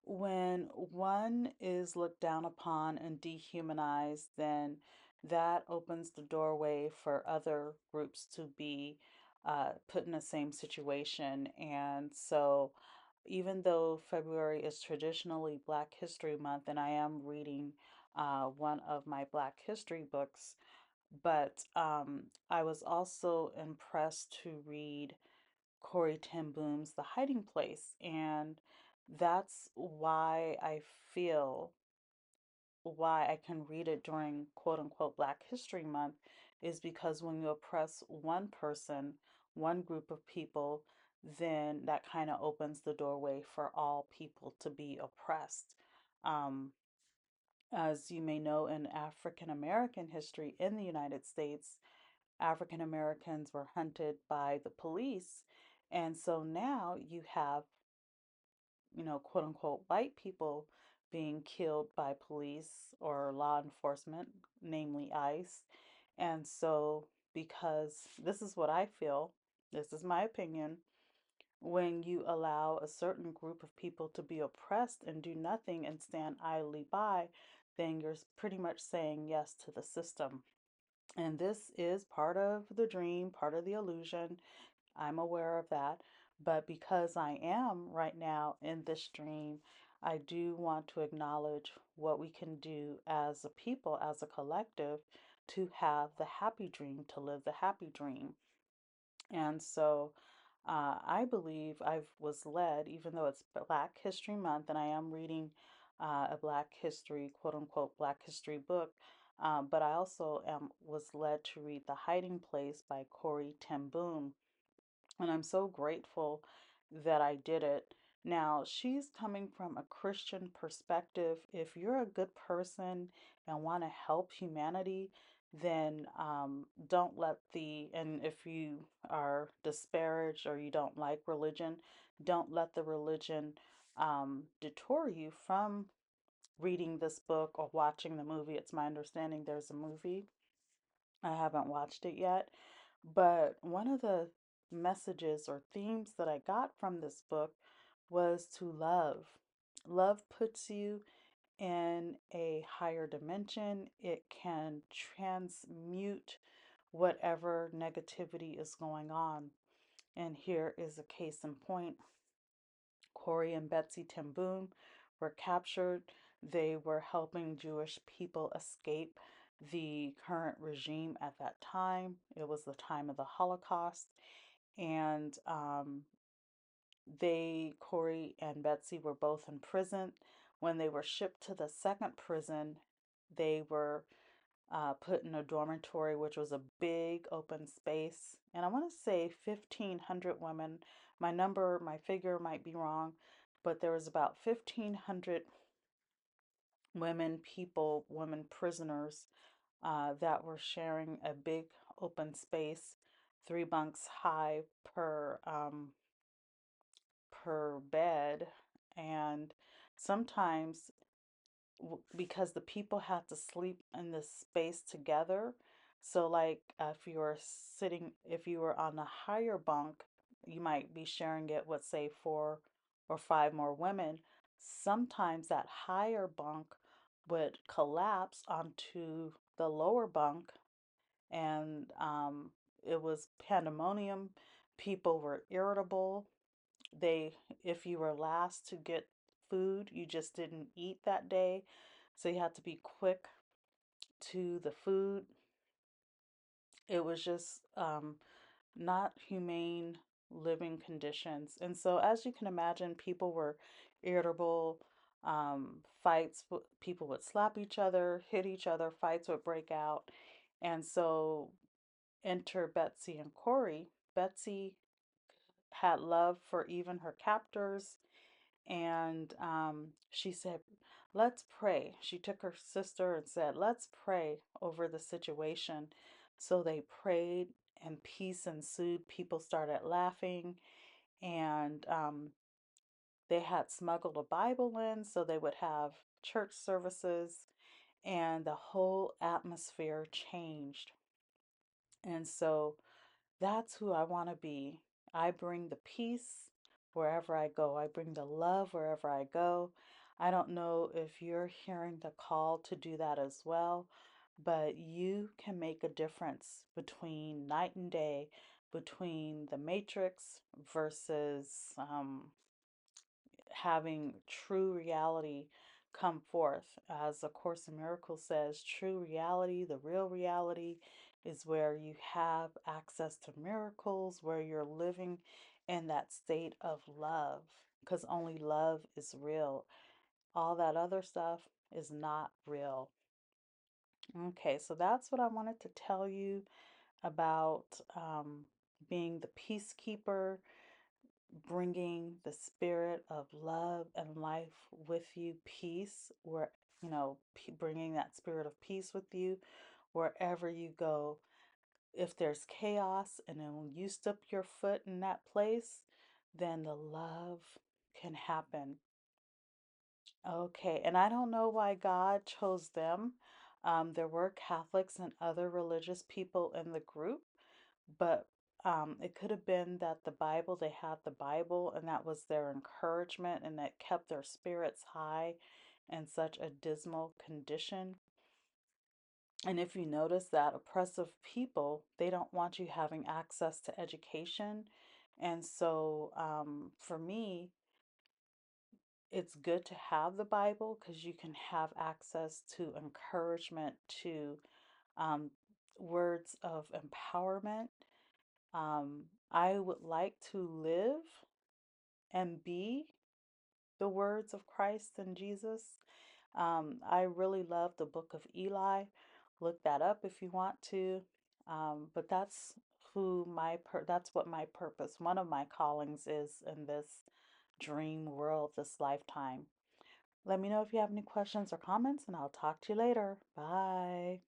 When one is looked down upon and dehumanized, then that opens the doorway for other groups to be put in the same situation. And so, even though February is traditionally Black History Month, and I am reading one of my Black History books, but I was also impressed to read Corey Ten Boom's The Hiding Place. And that's why I can read it during quote unquote Black History Month is because when you oppress one person, one group of people, then that kind of opens the doorway for all people to be oppressed. Um, as you may know, in African American history in the United States, African Americans were hunted by the police. And so now you have, quote unquote, white people being killed by police or law enforcement, namely ICE. And so, because this is what I feel, this is my opinion, when you allow a certain group of people to be oppressed and do nothing and stand idly by, then you're pretty much saying yes to the system. And this is part of the dream, part of the illusion. I'm aware of that. But because I am right now in this dream, I do want to acknowledge what we can do as a people, as a collective, to have the happy dream, to live the happy dream. And so I believe I was led, even though it's Black History Month, and I am reading a Black History, quote unquote, Black History book, but I also was led to read The Hiding Place by Corey Ten Boom. And I'm so grateful that I did it. Now, she's coming from a Christian perspective. If you're a good person and want to help humanity, then don't let and if you are disparaged or you don't like religion, don't let the religion detour you from reading this book or watching the movie. It's my understanding there's a movie. I haven't watched it yet, but one of the messages or themes that I got from this book was to love. Love puts you in a higher dimension. It can transmute whatever negativity is going on. And here is a case in point. Corey and Betsy Ten Boom were captured. They were helping Jewish people escape the current regime at that time. It was the time of the Holocaust. And Corey and Betsy, were both in prison. When they were shipped to the second prison, they were put in a dormitory, which was a big open space. And I want to say 1,500 women. My figure might be wrong, but there was about 1,500 women prisoners that were sharing a big open space, 3 bunks high per bed. And sometimes because the people had to sleep in this space together. So, like, if you were on a higher bunk, you might be sharing it with, say, 4 or 5 more women. Sometimes that higher bunk would collapse onto the lower bunk, and it was pandemonium. People were irritable. If you were last to get food, you just didn't eat that day. So you had to be quick to the food. It was just not humane living conditions. And so, as you can imagine, people were irritable. People would slap each other, hit each other, fights would break out. And so, enter Betsy and Corey. Betsy had love for even her captors. And she said, let's pray. She took her sister and said, let's pray over the situation. So they prayed and peace ensued. People started laughing, and they had smuggled a Bible in so they would have church services, and the whole atmosphere changed. And so that's who I want to be. I bring the peace. wherever I go. I bring the love wherever I go. I don't know if you're hearing the call to do that as well, but you can make a difference between night and day, between the matrix versus having true reality come forth. As A Course in Miracles says, true reality, the real reality, is where you have access to miracles, where you're living in that state of love, because only love is real. All that other stuff is not real. Okay, so that's what I wanted to tell you about being the peacekeeper, bringing the spirit of love and life with you, peace, where, bringing that spirit of peace with you wherever you go. If there's chaos and then you step your foot in that place, then the love can happen. Okay, and I don't know why God chose them. There were Catholics and other religious people in the group, but it could have been that they had the Bible, and that was their encouragement, and that kept their spirits high in such a dismal condition. And if you notice that oppressive people, they don't want you having access to education. And so for me, it's good to have the Bible because you can have access to encouragement, to um, words of empowerment. I would like to live and be the words of Christ and Jesus. I really love the Book of Eli. Look that up if you want to. But that's what my purpose, one of my callings is in this dream world, this lifetime. Let me know if you have any questions or comments, and I'll talk to you later. Bye.